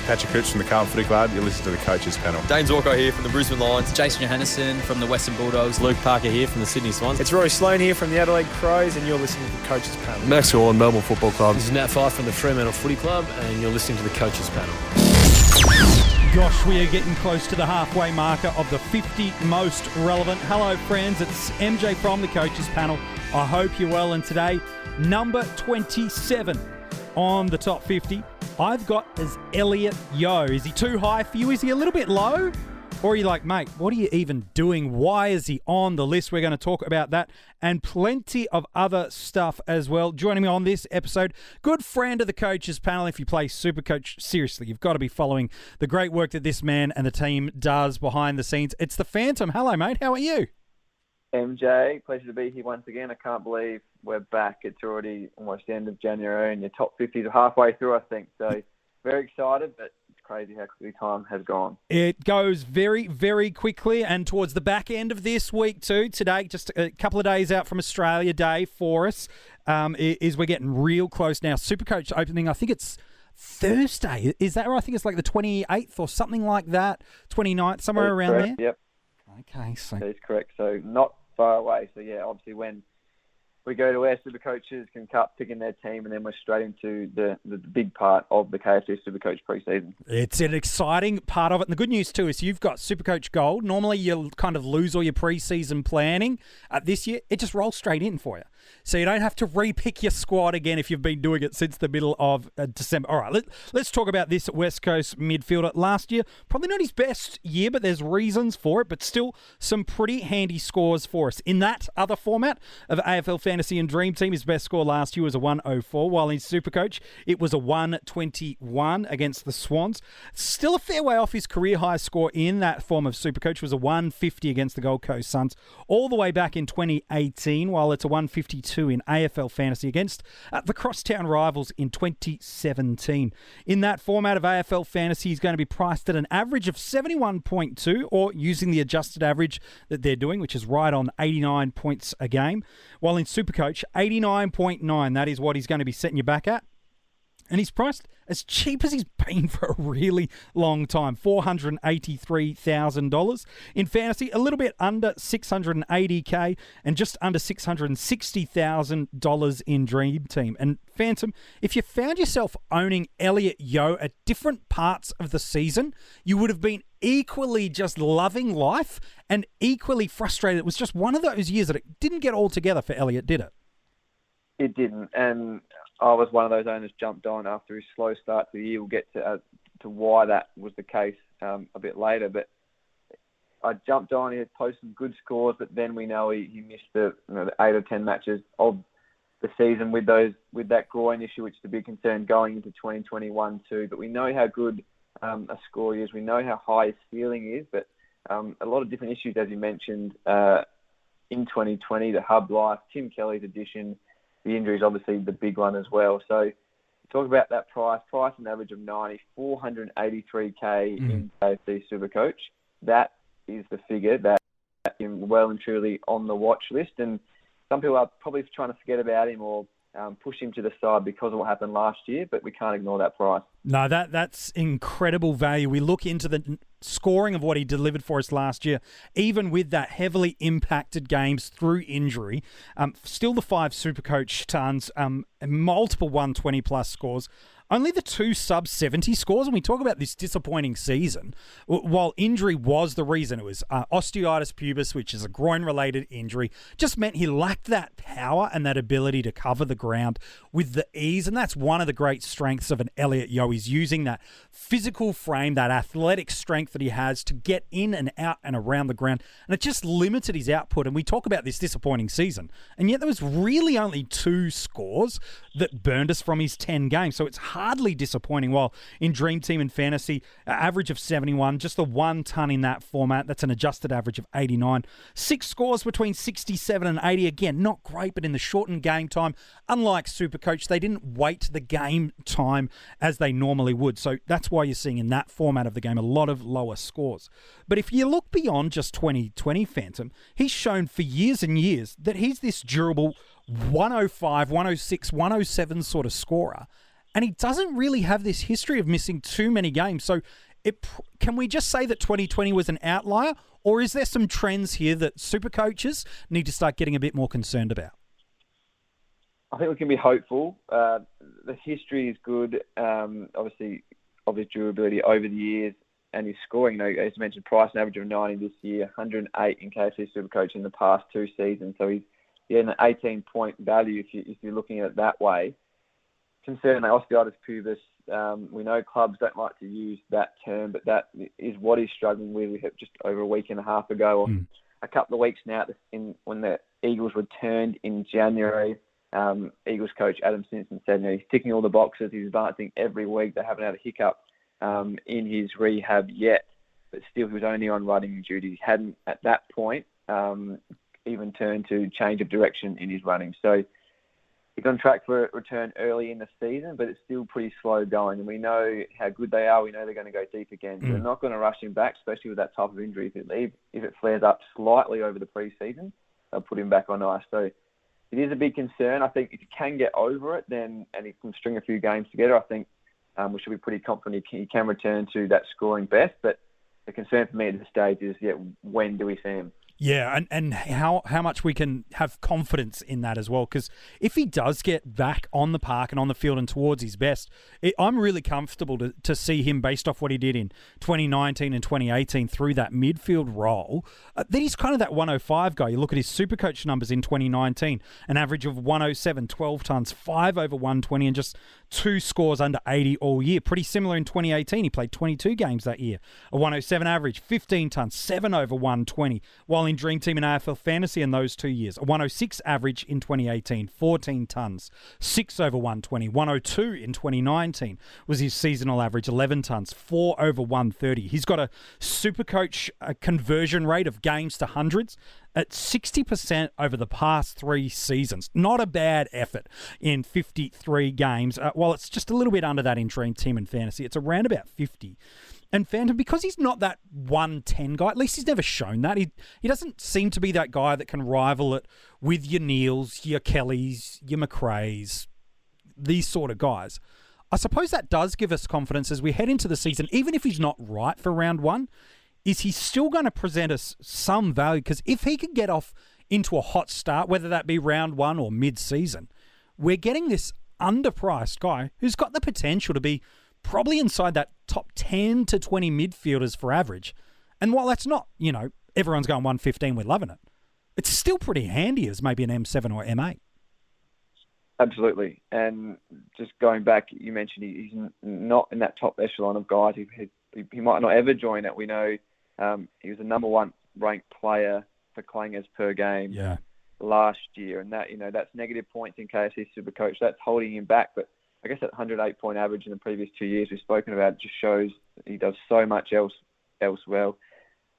Patrick Cooch from the Carlton Footy Club. You listen to the Coaches Panel. Danes Walker here from the Brisbane Lions. Jason Johannesson from the Western Bulldogs. Luke Parker here from the Sydney Swans. It's Rory Sloane here from the Adelaide Crows, and you're listening to the Coaches Panel. Max Hall and Melbourne Football Club. This is Nat Fyfe from the Fremantle Footy Club, and you're listening to the Coaches Panel. Gosh, we are getting close to the halfway marker of the 50 most relevant. Hello, friends. It's MJ from the Coaches Panel. I hope you're well. And today, number 27 on the top 50, I've got as Elliot Yeo. Is he too high for you? Is he a little bit low? Or are you like, mate, what are you even doing? Why is he on the list? We're going to talk about that and plenty of other stuff as well. Joining me on this episode, good friend of the Coaches Panel. If you play SuperCoach, seriously, you've got to be following the great work that this man and the team does behind the scenes. It's the Phantom. Hello, mate. How are you? MJ, pleasure to be here once again. I can't believe we're back. It's already almost the end of January and your top 50s are halfway through, I think. So very excited, but crazy how quickly time has gone. It goes very, very quickly, and towards the back end of this week too. Today, just a couple of days out from Australia Day for us, is we're getting real close now. SuperCoach opening, I think it's Thursday. Is that right? I think it's like the 28th or something like that, 29th, somewhere around correct, there. Yep. Okay, so that is correct. So not far away. So yeah, obviously when we go to where SuperCoaches can cut picking their team, and then we're straight into the big part of the KFC SuperCoach preseason. It's an exciting part of it. And the good news too is you've got SuperCoach Gold. Normally you'll kind of lose all your preseason planning. This year, it just rolls straight in for you. So you don't have to re-pick your squad again if you've been doing it since the middle of December. All right, let's talk about this West Coast midfielder. Last year, probably not his best year, but there's reasons for it, but still some pretty handy scores for us. In that other format of AFLFantasy and DreamTeam, his best score last year was a 104, while in SuperCoach, it was a 121 against the Swans. Still a fair way off his career high score in that form of SuperCoach, was a 150 against the Gold Coast Suns, all the way back in 2018, while it's a 152 in AFL Fantasy against the Crosstown Rivals in 2017. In that format of AFL Fantasy, he's going to be priced at an average of 71.2, or using the adjusted average that they're doing, which is right on 89 points a game, while in SuperCoach, 89.9. That is what he's going to be setting you back at. And he's priced as cheap as he's been for a really long time, $483,000. In fantasy, a little bit under $680K and just under $660,000 in Dream Team. And Phantom, if you found yourself owning Elliot Yeo at different parts of the season, you would have been equally just loving life and equally frustrated. It was just one of those years that it didn't get all together for Elliot, did it? It didn't, and I was one of those owners jumped on after his slow start to the year. We'll get to why that was the case a bit later. But I jumped on. He had posted some good scores, but then we know he missed the 8 or 10 matches of the season with that groin issue, which is a big concern going into 2021 too. But we know how good a score he is. We know how high his ceiling is. But a lot of different issues, as you mentioned, in 2020, the hub life, Tim Kelly's addition. The injury is obviously the big one as well. So talk about that price an average of 90, $483K in KFC SuperCoach. That is the figure that him well and truly on the watch list. And some people are probably trying to forget about him or push him to the side because of what happened last year, but we can't ignore that price. No, that's incredible value. We look into the scoring of what he delivered for us last year, even with that heavily impacted games through injury. Still the 5 SuperCoach tons, multiple 120-plus scores. Only the 2 sub-70 scores, and we talk about this disappointing season. While injury was the reason, it was osteitis pubis, which is a groin-related injury, just meant he lacked that power and that ability to cover the ground with the ease, and that's one of the great strengths of an Elliot Yeo. He's using that physical frame, that athletic strength that he has to get in and out and around the ground, and it just limited his output. And we talk about this disappointing season, and yet there was really only 2 scores that burned us from his 10 games, so it's hardly disappointing. While in Dream Team and Fantasy, average of 71, just the 1 ton in that format. That's an adjusted average of 89. 6 scores between 67 and 80. Again, not great, but in the shortened game time, unlike SuperCoach, they didn't wait the game time as they normally would. So that's why you're seeing in that format of the game a lot of lower scores. But if you look beyond just 2020 Phantom, he's shown for years and years that he's this durable 105, 106, 107 sort of scorer. and he doesn't really have this history of missing too many games. So can we just say that 2020 was an outlier, or is there some trends here that super coaches need to start getting a bit more concerned about? I think we can be hopeful. The history is good. Obviously, of his durability over the years and his scoring. As you mentioned, Price an average of 90 this year, 108 in KFC SuperCoach in the past 2 seasons. So he's an 18-point value if you're looking at it that way. Concern osteitis pubis. We know clubs don't like to use that term, but that is what he's struggling with. We had just over a week and a half ago, or a couple of weeks now, when the Eagles returned in January. Eagles coach Adam Simpson said, he's ticking all the boxes. He's advancing every week. They haven't had a hiccup in his rehab yet, but still he was only on running duty. He hadn't, at that point, even turned to change of direction in his running. So he's on track for a return early in the season, but it's still pretty slow going. And we know how good they are. We know they're going to go deep again. So they're not going to rush him back, especially with that type of injury. If it flares up slightly over the preseason, they'll put him back on ice. So it is a big concern. I think if he can get over it, and he can string a few games together, I think we should be pretty confident he can return to that scoring best. But the concern for me at this stage is, when do we see him? Yeah, and how much we can have confidence in that as well. Because if he does get back on the park and on the field and towards his best, I'm really comfortable to see him, based off what he did in 2019 and 2018 through that midfield role, that he's kind of that 105 guy. You look at his SuperCoach numbers in 2019, an average of 107, 12 tons, 5 over 120, and just 2 scores under 80 all year. Pretty similar in 2018. He played 22 games that year. A 107 average, 15 tons, 7 over 120, while in DreamTeam and AFL Fantasy in those 2 years. A 106 average in 2018, 14 tons, 6 over 120. 102 in 2019 was his seasonal average, 11 tons, 4 over 130. He's got a SuperCoach conversion rate of games to hundreds at 60% over the past 3 seasons. Not a bad effort in 53 games. While it's just a little bit under that in DreamTeam and Fantasy, it's around about 50. And Phantom, because he's not that 110 guy, at least he's never shown that. He doesn't seem to be that guy that can rival it with your Neils, your Kellys, your McRaes, these sort of guys. I suppose that does give us confidence as we head into the season, even if he's not right for round 1. Is he still going to present us some value? Because if he can get off into a hot start, whether that be round 1 or mid-season, we're getting this underpriced guy who's got the potential to be probably inside that top 10 to 20 midfielders for average. And while that's not, everyone's going 115, we're loving it, it's still pretty handy as maybe an M7 or M8. Absolutely. And just going back, you mentioned he's not in that top echelon of guys. He might not ever join it. We know he was the number 1 ranked player for clangers per game last year. And that, that's negative points in KFC SuperCoach. That's holding him back. But I guess that 108-point average in the previous 2 years we've spoken about just shows he does so much else well.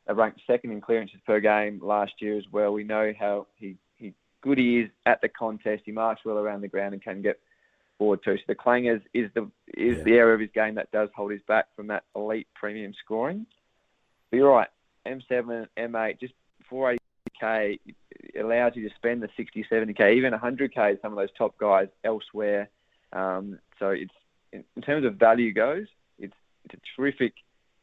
Ranked 2nd in clearances per game last year as well. We know how good he is at the contest. He marks well around the ground and can get forward too. So the clangers is the area of his game that does hold his back from that elite premium scoring. But you're right, M7, M8, just 480k allows you to spend the 60, 70k, even 100k some of those top guys elsewhere. So it's in terms of value goes, it's a terrific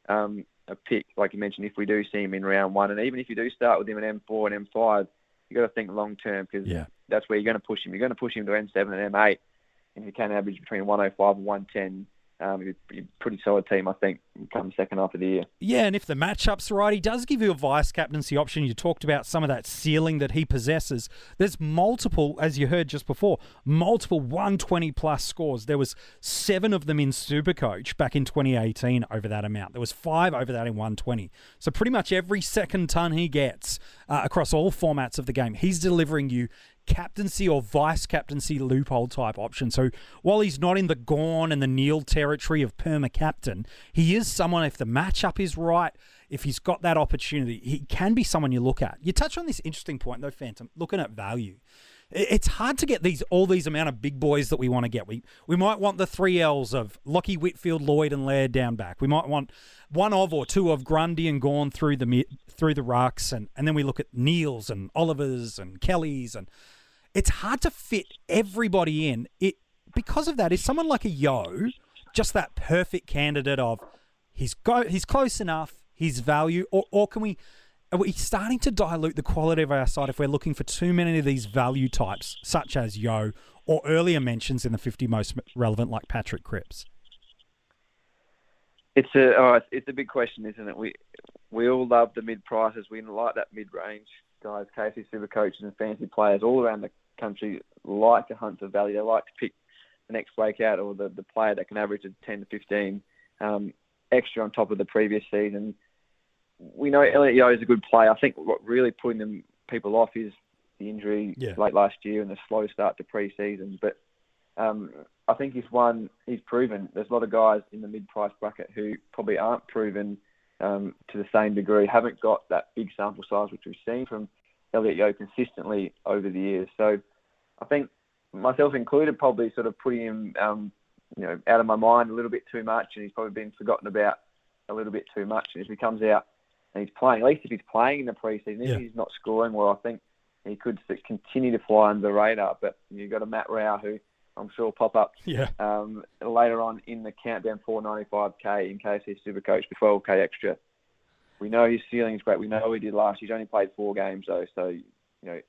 a pick, like you mentioned, if we do see him in round 1. And even if you do start with him in M4 and M5, you've got to think long term, because that's where you're going to push him. You're going to push him to M7 and M8, and if you can average between 105 and 110, you're a pretty solid team, I think, come second half of the year. Yeah, and if the matchup's right, he does give you a vice-captaincy option. You talked about some of that ceiling that he possesses. There's multiple, as you heard just before, multiple 120-plus scores. There was 7 of them in SuperCoach back in 2018 over that amount. There was 5 over that in 120. So pretty much every second ton he gets across all formats of the game, he's delivering you captaincy or vice-captaincy loophole type option. So while he's not in the Gorn and the Neil territory of perma-captain, he is someone, if the matchup is right, if he's got that opportunity, he can be someone you look at. You touch on this interesting point though, Phantom, looking at value. It's hard to get all these amount of big boys that we want to get. We might want the 3 Ls of Lockie, Whitfield, Lloyd and Laird down back. We might want 1 or 2 of Grundy and Gorn through the rucks, and then we look at Neils and Olivers and Kellys, and it's hard to fit everybody in. because of that, is someone like a Yeo just that perfect candidate of he's close enough, his value, or are we starting to dilute the quality of our side if we're looking for too many of these value types, such as Yeo, or earlier mentions in the 50 most relevant like Patrick Cripps? It's a big question, isn't it? We all love the mid prices. We like that mid range guys. KC SuperCoaches and fantasy players all around the country like to hunt for value. They like to pick the next breakout or the player that can average a 10 to 15 extra on top of the previous season. We know Elliot Yeo is a good player. I think what really putting people off is the injury late last year and the slow start to pre-season. But I think he's proven. There's a lot of guys in the mid-price bracket who probably aren't proven to the same degree, haven't got that big sample size, which we've seen from Elliot Yeo consistently over the years. So I think, myself included, probably sort of putting him out of my mind a little bit too much, and he's probably been forgotten about a little bit too much. And if he comes out and he's playing, at least if he's playing in the preseason, if he's not scoring well, I think he could continue to fly under the radar. But you've got a Matt Rao who I'm sure will pop up later on in the countdown 495k in KC SuperCoach for 12k extra. We know his ceiling is great. We know he did last year. He's only played 4 games though. So,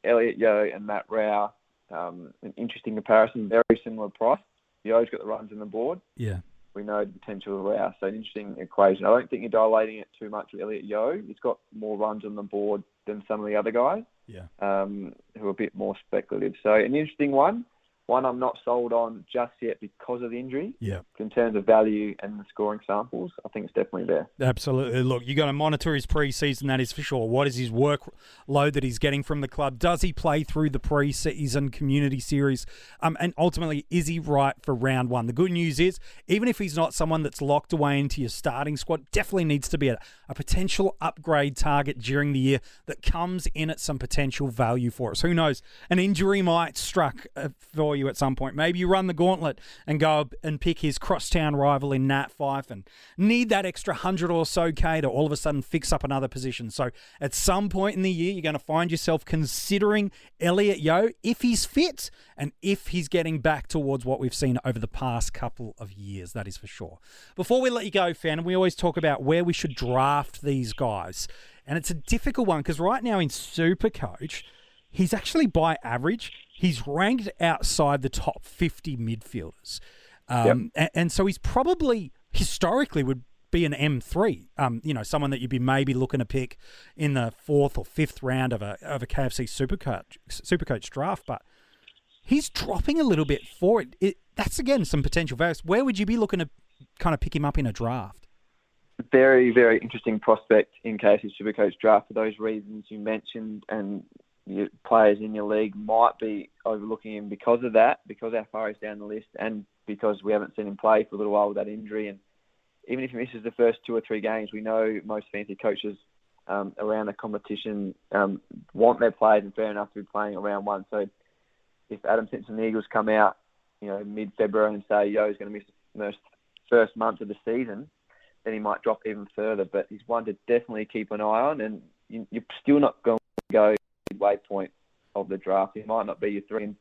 Elliot Yeo and Matt Rao, an interesting comparison, very similar price. Yeo's got the runs on the board. Yeah. We know the potential of Rao, so an interesting equation. I don't think you're dilating it too much with Elliot Yeo. He's got more runs on the board than some of the other guys who are a bit more speculative. So an interesting one I'm not sold on just yet because of the injury. Yeah. In terms of value and the scoring samples, I think it's definitely there. Absolutely. Look, you got to monitor his pre-season, that is for sure. What is his workload that he's getting from the club? Does he play through the pre-season community series? And ultimately, is he right for round 1? The good news is, even if he's not someone that's locked away into your starting squad, definitely needs to be a potential upgrade target during the year that comes in at some potential value for us. Who knows? An injury might struck for you at some point. Maybe you run the gauntlet and go and pick his crosstown rival in Nat Fyfe and need that extra 100 or so K to all of a sudden fix up another position. So at some point in the year, you're going to find yourself considering Elliot Yeo if he's fit and if he's getting back towards what we've seen over the past couple of years. That is for sure. Before we let you go, Fan, we always talk about where we should draft these guys. And it's a difficult one because right now in SuperCoach, he's actually by average, he's ranked outside the top 50 midfielders. And so he's probably historically would be an M3, someone that you'd be maybe looking to pick in the 4th or 5th round of a KFC SuperCoach draft. But he's dropping a little bit for it. That's, again, some potential values. Where would you be looking to kind of pick him up in a draft? Very, very interesting prospect in KFC SuperCoach draft for those reasons you mentioned, and your players in your league might be overlooking him because of that, because how far he's down the list, and because we haven't seen him play for a little while with that injury. And even if he misses the first 2 or 3 games, we know most fantasy coaches around the competition want their players, and fair enough, to be playing around 1. So if Adam Simpson and the Eagles come out, mid-February and say Yeo's going to miss the first month of the season, then he might drop even further. But he's one to definitely keep an eye on, and you're still not going to go midway point of the draft. It might not be your 3rd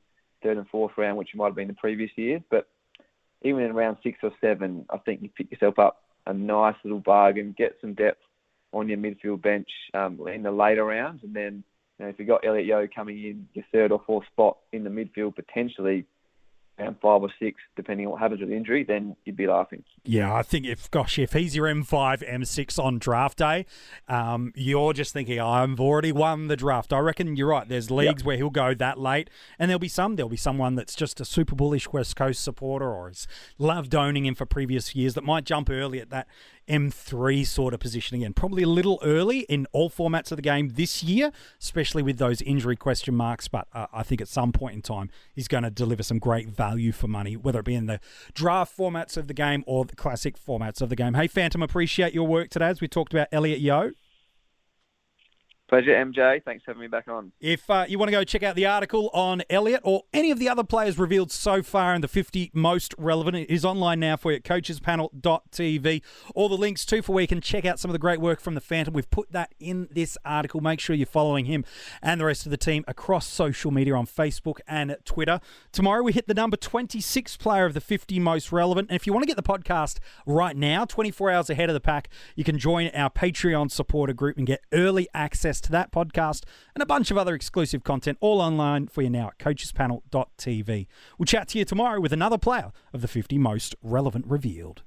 and 4th round, which you might have been the previous years, but even in round 6 or 7, I think you pick yourself up a nice little bargain, get some depth on your midfield bench in the later rounds, and then if you've got Elliot Yeo coming in your 3rd or 4th spot in the midfield, potentially round 5 or 6, depending on what happens with injury, then you'd be laughing. Yeah, I think if he's your M5, M6 on draft day, you're just thinking, I've already won the draft. I reckon you're right. There's leagues where he'll go that late, and there'll be someone that's just a super bullish West Coast supporter or has loved owning him for previous years that might jump early at that M3 sort of position again. Probably a little early in all formats of the game this year, especially with those injury question marks, but I think at some point in time, he's going to deliver some great value for money, whether it be in the draft formats of the game or the classic formats of the game. Hey, Phantom, appreciate your work today as we talked about Elliot Yeo. Pleasure, MJ. Thanks for having me back on. If you want to go check out the article on Elliot or any of the other players revealed so far in the 50 most relevant, it is online now for you at coachespanel.tv. All the links too for where you can check out some of the great work from the Phantom. We've put that in this article. Make sure you're following him and the rest of the team across social media on Facebook and Twitter. Tomorrow we hit the number 26 player of the 50 most relevant. And if you want to get the podcast right now, 24 hours ahead of the pack, you can join our Patreon supporter group and get early access to that podcast and a bunch of other exclusive content all online for you now at coachespanel.tv. We'll chat to you tomorrow with another player of the 50 most relevant revealed.